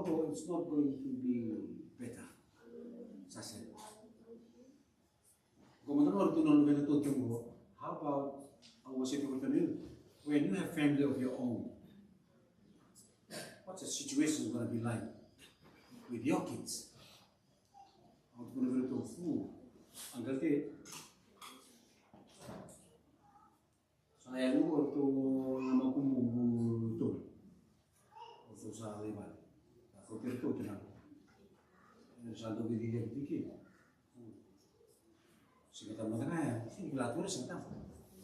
tomorrow it's not going to be better. Sasa. Komandan tu non vele to tumbo. How about our city with when you have family of your own? What's the situation going to be like with your kids? How going to vele to fu? Angkat saya lu waktu nama kumbu tu, waktu saya lewat, aku kira tu kenal. Satu biji dia fikir, sekitar mana ya? Ini pelatur sekitar.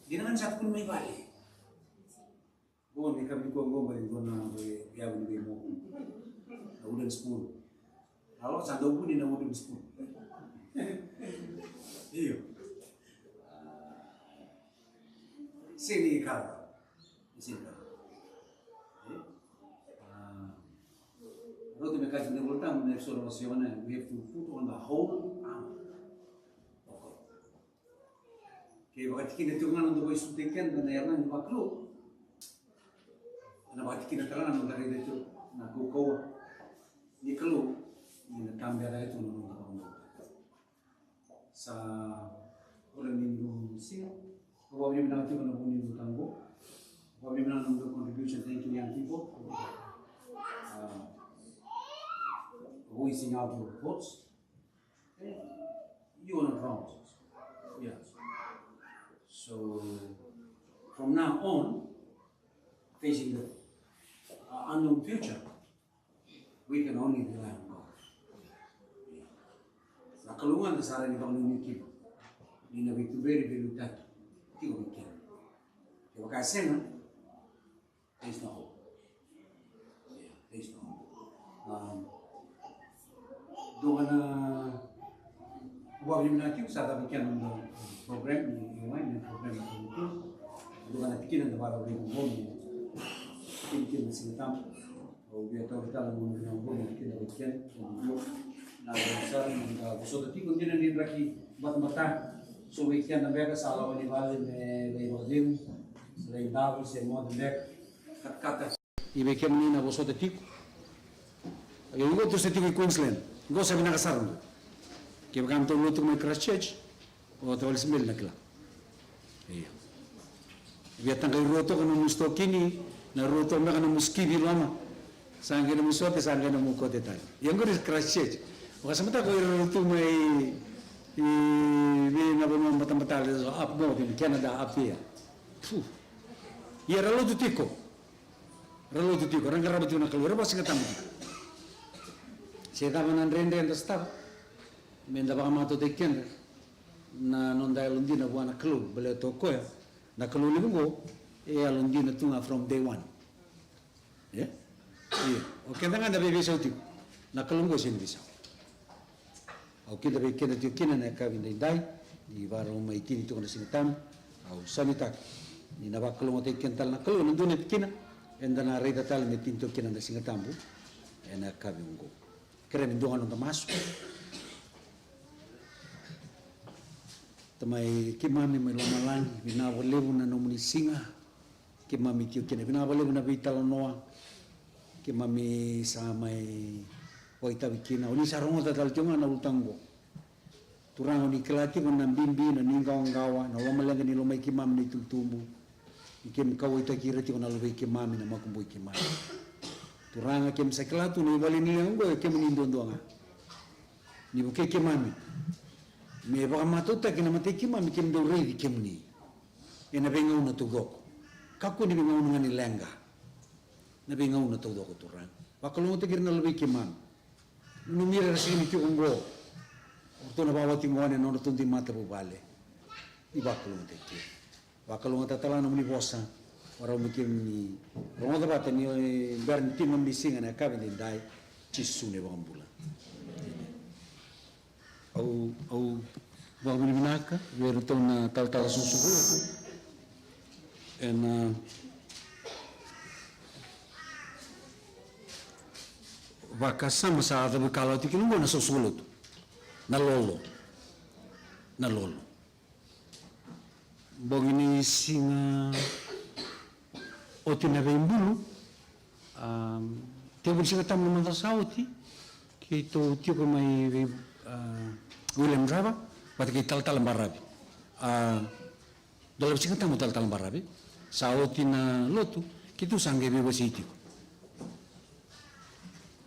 Dia dengan satu pun mai balik. Bon, ni kami kau balik guna biar beli mau, udah sepuluh. Kalau satu pun dia nak udah sepuluh. Iya. Sini kalau, sini kalau. Kalau tu mereka jadi bertemu dengan solusinya, we have to put on the whole arm. Okay, waktu kita tengah untuk istiqan dan yang lain makhluk, anak waktu kita terang untuk hari itu, nak kau ni kalau ni tambah ada itu untuk kamu. Sa orang Indo sih. Kau boleh menang tu kalau punya tangguh, kau boleh menang untuk contribution thank you young people, voicing out your thoughts, you are not wrong, yeah. So from now on, facing the unknown future, we can only rely on God. Nakalungan dasar ni bang nunjukin, ni nabi tu very tight. Tiga weekend. Kalau kasih mana, there is no hope. Yeah, there is no hope. Dengan buat bagaimana kita saat weekend untuk program ni, yang program itu, dengan tikin yang terbaru dari Bumi, tikin masih hitam, biar tahu kita lalu dengan Bumi kita weekend untuk nak besar, untuk besar tu tikin dia ni lagi buat mata. So we can make a salad when you value the Rodim, the Davos, and more than that. Kata. You became Nina was the tick. You go to City Queensland, go 7 Nakasar. Give come to go to my Christchurch or to Smil Nakla. Vietnam Roto and Mustokini, Naruto Makan Muskivi Lama, Sangana Musote, Sangana Mukotetan. Younger is Christchurch. Was some time to my we never know mata-mata up north in Canada up here. Ia ralo tu tiko, orang kerana tu nak keluar apa sih kata mu? Saya tahu mana rende yang terstaf, minta bawa matu tekian, na nondai Londina buat nak keluar, beli toko ya, nak keluar ni bungo, Londina tu from day one, ya, iya, oke, tangan dah bisa tu, nak keluar sini bisa. Au kita bekena tu kena nak kawin dai di baru mai kini tu kena sinitam au sanitak ni na bakalo te kental na kalo ndu ne kina enda na reda tal me tinto kina na singatambu ena kawin go keren ndu ano tamas tamai kimami mai lamalan bina walebu na no muni singa kimami tiu kina bina walebu na vital noa kimami sa mai Oita bikina, oni sarong tatal cuma na utanggo. Turang oni kelati kon bimbi na ninggaw ngawa, na wamalang ni lomay kimam ni tultumbu. Ikim kau ita kira ti kon alubay kimam na makumboy kimam. Turang akim sa kelatu na ibali nila ngo ikim nindondo nga. Ni buke kimam. Me baka matuta kina mate kimam ikim do ready kim ni. Ena bengaw na tugok. Kaku ni bengaw nga ni lenga. Na bengaw na tugok turang. Bakalong tigir na lubay kimam. Numira sini tu umbo, waktu na bawa tingguan yang orang tundi mata bubale, di bakalung teki, bakalung tatala namuni bosa, orang mungkin ni, orang tu bata ni berhenti membising anak kami ni dai, cisu ni bang bulan. Au bang bini minaka, biar tu na tal susu tu, and Vakasama sa ada kalau tikin mo na susulot na lolo bogini singa o tinabay bulu Tiap bersih ketemu mantan sauti, kita tiap mai William Raba, pada kita tal barabi. Dalam bersih ketemu tal barabi, sauti na lotu, kita sanggup bebas itu.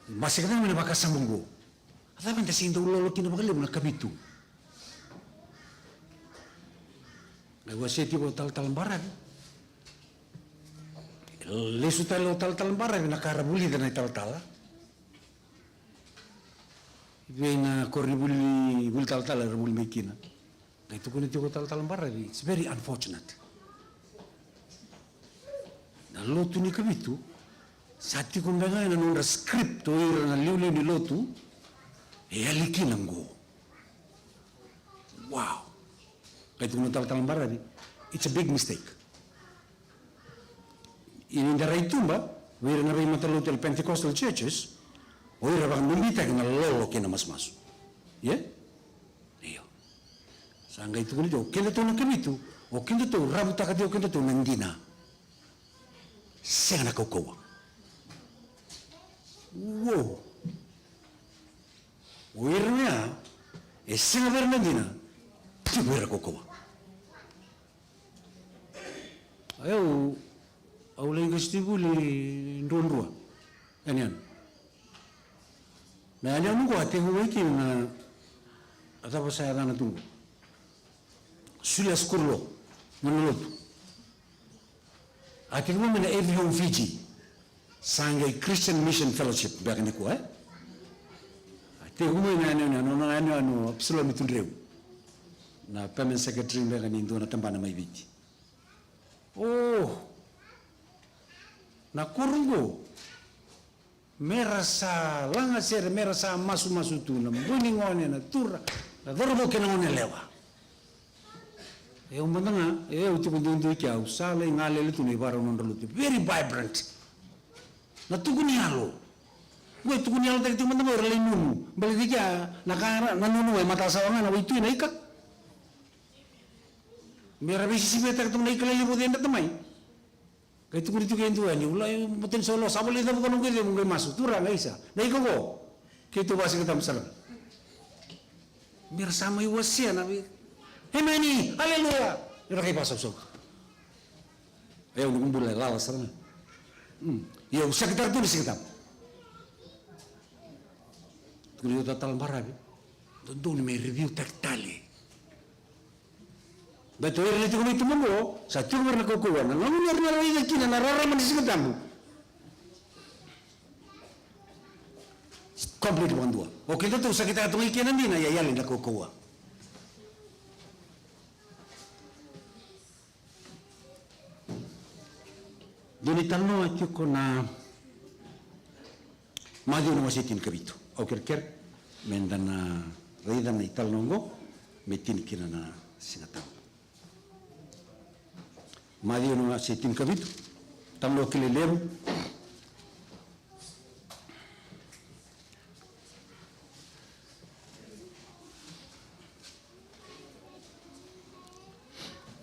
Masih ketemu mana bakas sambunggo. Ada mana sinto lolo kini bakal lebih nak kabitu. Lewat seti tal barabi. Lesu talo tal bara na karabuli na tal. Vena koribuli bul tal rabul mekina. Na itu kun itu tal bara. It's very unfortunate. Na lotu ni kabitu sati kun benga na nunda script o ira na liuli ni lotu e alikina ngo. Wow. Itu kun tal bara. It's a big mistake. In the Raitumba, we're in a Raimatalotel Pentecostal churches, we're a Numbita in a lolo kina mas. Yeah? Io. Sangay tu nito, kenda to nakabitu, o kenda to rabuta ka dio kenda to nandina. Senga na kokowa. Wow. We're na, e senga ver nandina, ti we're kokowa. Ayo, Aulay gastibuli ndondua anian na anian nungu ate huweki na atapa saya dana tunggu sulia skurlo menolotu ate huwa mena every home Fiji sangay Christian Mission Fellowship back ni ko ate huwa na anian absolute mitundreu na permanent secretary back ni ndo na tambana mai viti na kurungo merasa langa ser merasa masu tu na buni ngone na turra na dorbo ke ngone lewa umbanga uti kundu kia usale ngale lu tuni bara nondolu very vibrant na tuguni alo gue tuguni alo tadi teman-teman orang lain nunu balik dia nakara na nunu mata sawanga na itu na ika mera bisi beta ketemu na ika lagi bodenda temai kaya itu kulit juga itu ani ulai betul solo sabali itu bukan mungkin dia mungkin masuk turang Aisyah na ikaw ko kita basi kita masalah biar sama iwasia nabi hemani haleluya ira kay pasok ayo ngumbul lalas sana ya usah kita tulis kita kulit total barabi tentu ni may review taktali betul ini tu kami temu satu warna kokoan, namun warna lain lagi na nararaman di sekitarmu. Complete bukan dua. Oke itu sakit atau ikan nanti na yayalin na kokoa. Doni tanno aku kona maju na masitin kabito. Oke ker mendana rida na italnongo metin kina na singatang. Madi no asitin kabito tamlo kileleru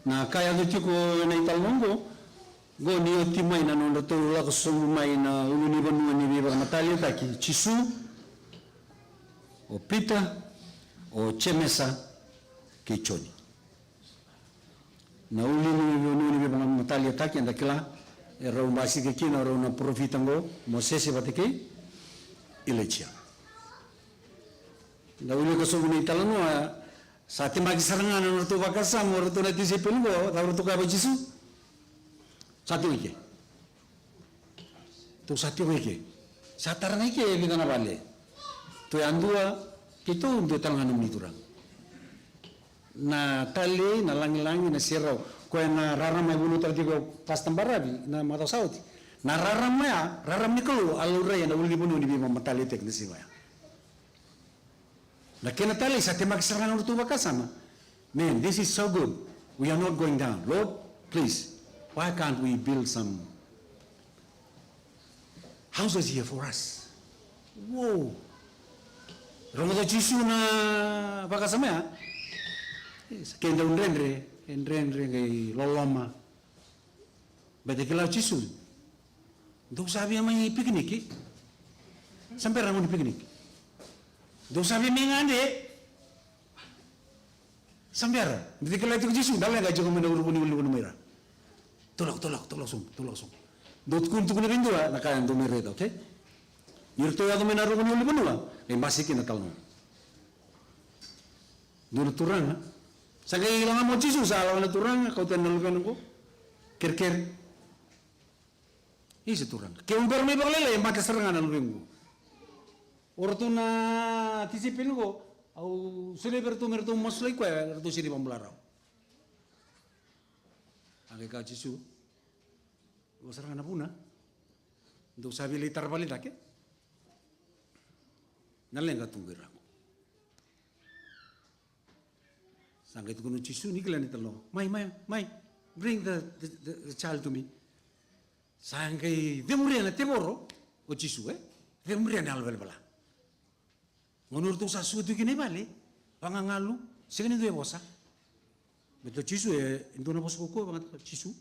na kaya do ko na italmongo go ni otimay na no to la ko sumay na uluni banu ni biba Natalia taki chisu o pita o chemesa kichoni na uli ni bang Natalia taki anda kila rau basi ke kina rau na profitango Moses batike ilechia na uli ko sobu ni talano sa timba kisarangan na to bakasa mo to na disipin go ta to ka ba Jisu satu ike to satu ike satarana ike bidana bale to andua itu untuk tangan ni turang na tali na langi-langi na sirau ko na raramay buno tadi ko pastambarabi na mata sauti na raram ni ko alura ya na uli buno ni bima matali tek ni siwa na kena tali sa temak serangan urtu bakasama man this is so good we are not going down Lord please why can't we build some houses here for us wow Romo Jisu na bakasama ya kenda unrenre kay loloma bete kila Jisu dok sabi may picnic Sampai rangun di piknik. Do sabi mengande. Sampai ra. Di kala itu Yesus dalam enggak jago menurut ulu mera. Tolak sum. Dot kun tu kun rindu lah nakayan tu mera itu, okay? Yurto ya tu menaruh ulu menua. Masikin nakal no. Dulu turang, sakay ilang mo Yesus alaw na turang kau tanal kan ko. Ker. Isi turang. Kaya umbar may bakalala, mata serangan ang ringo. Orto na tisipin ko, au sila bertu mertu maslay ko, erto sini pambularaw. Ang ikaw Yesus, o serangan na puna. Untuk sabi litar balik ke? Naleng ka tunggirang. Sangkait ko nung Yesus, ni kailan italo. May, bring the child to me. Sangkay, demurian na temoro, o Yesus demurian na alwal bala. Ngunur tu sa suatu kini bali, pangangalu, segini tu bosa. Betul Yesus itu na bos koko banget Yesus.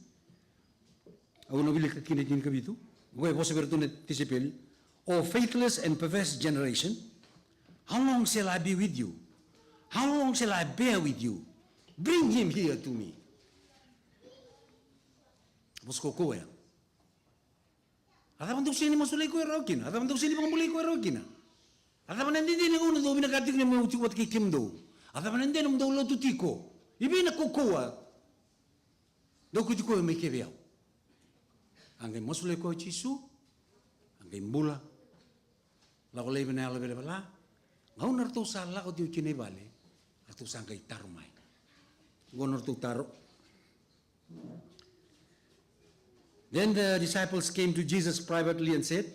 Aku nabili kini kabitu. Gue bosa bertune tisipeli. Oh faithless and perverse generation, how long shall I be with you? How long shall I bear with you? Bring him here to me. Bos koko ya. Ada bantu sini masulay ko erokin. Ada bantu sini pangmulay ko erokin. Ada manandi ni uno do binakatik ni mo tiwat kikim do. Ada manandi ni mo do lo tutiko. Ibi na kokoa. Do kutiko me kebiao. Angay masulay ko Yesus. Angay mbula. La ko lebe na lebe bala. Ngau narto sala ko tiu kine bale. Arto sangkay tarumay. Gonor tu taro. Then the disciples came to Jesus privately and said,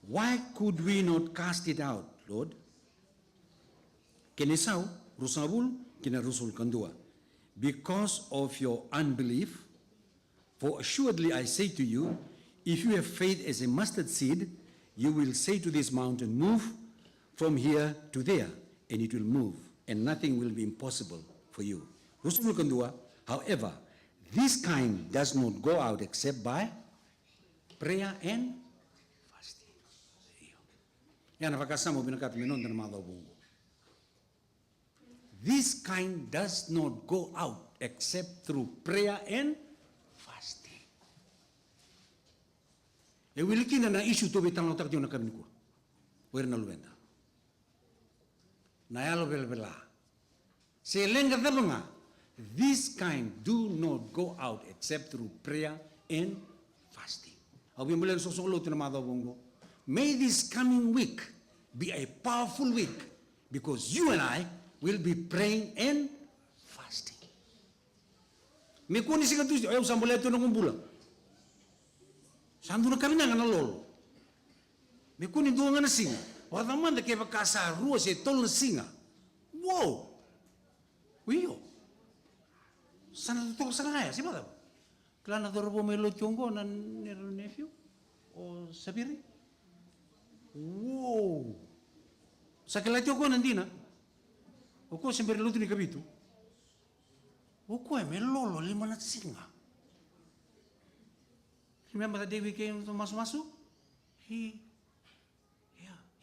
"Why could we not cast it out, Lord?" Kenisau, rusabul, kina rusul kandua. Because of your unbelief, for assuredly I say to you, if you have faith as a mustard seed, you will say to this mountain, move from here to there, and it will move, and nothing will be impossible for you. Rusul kandua, however, this kind does not go out except by prayer and fasting. Yan, napakasama mo binakat minon na mga bungo. This kind does not go out except through prayer and fasting. E wilikin na issue to bitang lotak diyo na kami ko. Where na luwenda. Nayalo belbela. Selenga nga. This kind do not go out except through prayer and fasting. Abi mo lang susulot na mga bungo. May this coming week be a powerful week because you and I will be praying and fasting. May kuni si kantus, ayaw sambulay ito ng kumbulang. Sando na kami na nga lolo. May kuni doon nga na singa. Wataman na kaya pagkasarua siya tol na singa. Wow! Wiyo. Sana tutok sana kaya, si Madam? Klana dorobo may lot yung ko na nephew? O sabiri? Wow! Sa kilatyo ko nandina, o ko siyempre luto ni Kabito, o ko may lolo lima na singa. Remember the day we came to Masu? He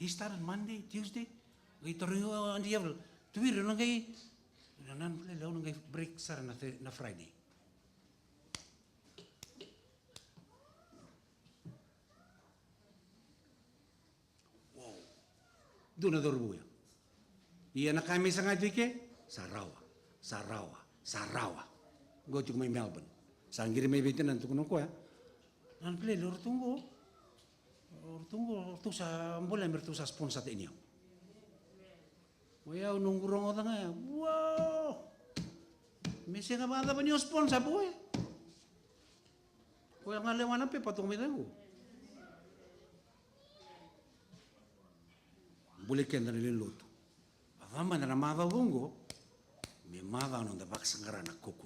started Monday, Tuesday, ito rin yung diablo. Tuwiro lang kay, nan law nang break sar na Friday. Wow. Doon na dorbuya. Iyan na kami sa ngayon ke Sarawa. Go to may Melbourne. Sanggiri may bitin nan tukuno ko ya. Nan play ortungo sa ambola mertu sa sponsor ta inyo. Waya nung kurang otang ya. Wow. Mesi nga bata pa niyo sponsor po eh. Waya nga lewanan pe patong ko. Buliken na nililuto. Pagama na namava bungo, may mava nung dabak sanggara na kuko.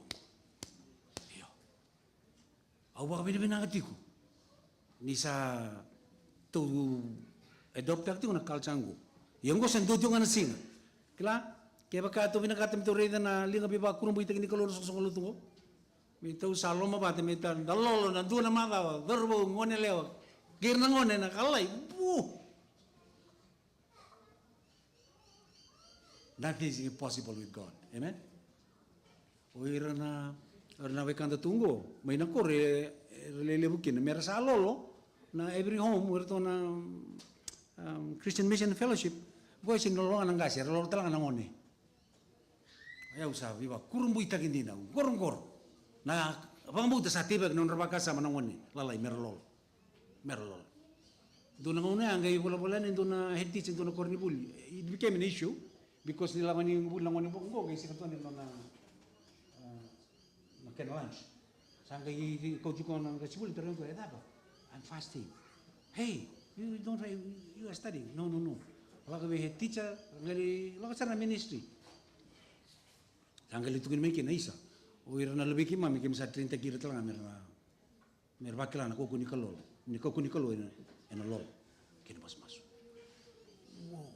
Iyo. Awa ka binibinangati ko. Ni sa to adopt ako na kalchango. Yung ko sanduto nga na singa. Kila, kaya baka ito binakatam ito rin na linga biba kurang buhay ni kaloro sa luto ko. May ito sa loma ba, may ito dalolo na doon na matawa, darbo, ngone lewa, gir na ngone na kalay, buh! Nothing is impossible with God. Amen. Oira na wekanda tungo, may na ko relelebukin, mera sa alolo, na every home, wito na Christian Mission Fellowship, voice in lolongan ng gasya, lolo talaga ng one. Ayaw sabi ba, kurumbu itagin din na, gorong-gor. Na, pangabuta sa tibag ng rabaka sama ng one, lalay, mera lolo. Mera lolo. Doon na una, ang gayo wala-wala, doon na head teacher, doon na cornibul. It became an issue, because nilaman yung bulang one yung bukong kasi katuan nila na makan lunch. Saan kayo coach ko ng kasibul, pero yung ko, I'm fasting. Hey, you are studying. No. Wala ka head teacher, wala ka sa ministry. Saan kayo itugin may kinaisa. O ira na labing kima, may sa 30 kira talaga, may bakila na kukuni kalol. Ni kukuni kalol, ena lol. Kinabas masuk. Wow.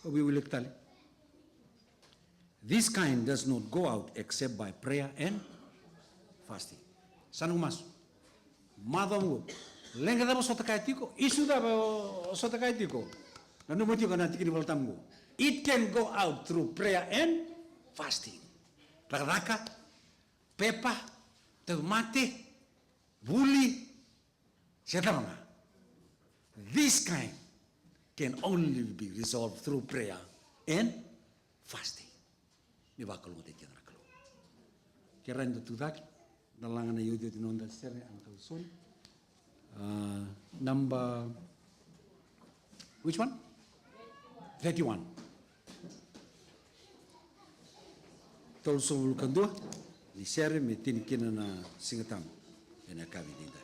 We will tell you. This kind does not go out except by prayer and fasting. Sanu mas. Madam go. Lenga da sota kaitiko, isu da sota kaitiko. Nanu moti ko nanti kini voltam go. It can go out through prayer and fasting. Raka, pepa, tomate, buli, setama. This kind can only be resolved through prayer and fasting. Ni bakal mo tayo na kalau. Kira ito tudak, dalangan na yun dito nung dasere ang kalson. Number, which one? 31. Tolso vulkan dua, ni sere me tinikina na singatam, ena kami dinda.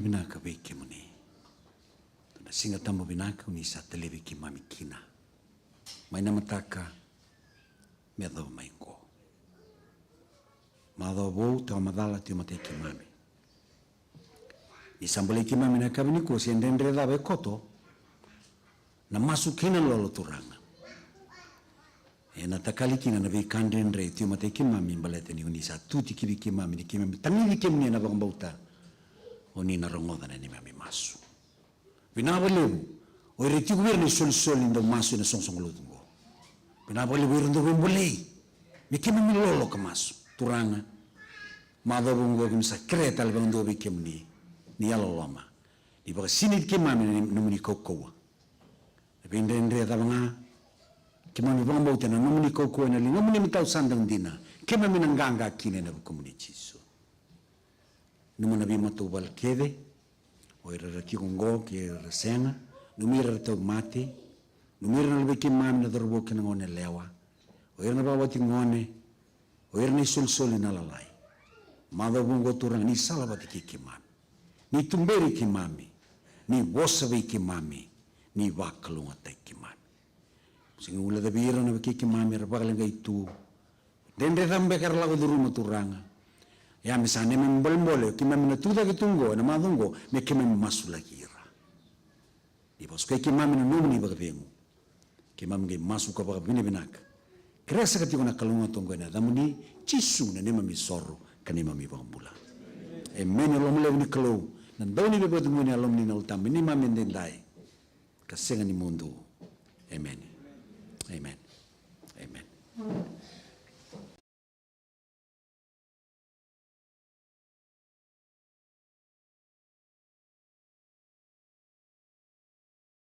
binaka beke muni. Singa tamo binaka uni sa televi ki mami kina. Mai na mataka me do mai ko ma do bo te madala te mate ki mami isambole ki mami na kabini ko si ndendre da be koto na masukina lolo turanga e na takalikina na vi kandendre te mate ki mami balete ni unisa tuti ki mami ni ki mami tangi ki mami na bauta oni na rongoda na ni mami masu vinabole o reti governo sol indo masu na song lutungo vinabole wirundo bembole mi ki mami lolo ka masu turanga madobungo kim sakreta al bando bi kimni ni alolama di ba sinit ki mami numuni kokoa bindendre da banga ki mami banga utena numuni kokoa na li numuni mitau sandang dina ki mami nanganga kine na komuni chiso numuna bi matubal kede o era ki gongo ki era senga numira tau mate numira na ki mami na dorbo kina ngone lewa o era na bawati ngone o era ni sol na lalai madobungo turang ni salabati ki mami ni tumberi ki mami ni wosabi ki mami ni wakalunga te ki mami singa ula da bira na ki mami rabagalenga itu dendre rambe kar lago duruma turanga ya misane membolmole ki mami na tuda ki tungo na madungo me ki mami masula kira di boske ki mami na numni bagavengu ki mami ge masu ka bagabine binak kresa kati kona kalunga tongo na damuni chisu na ne mami sorro kani mami bambula amen lo mule ni kalo nan dawni be bodu ni alom ni na utam ni mami ndendai kasenga ni mundo amen amen amen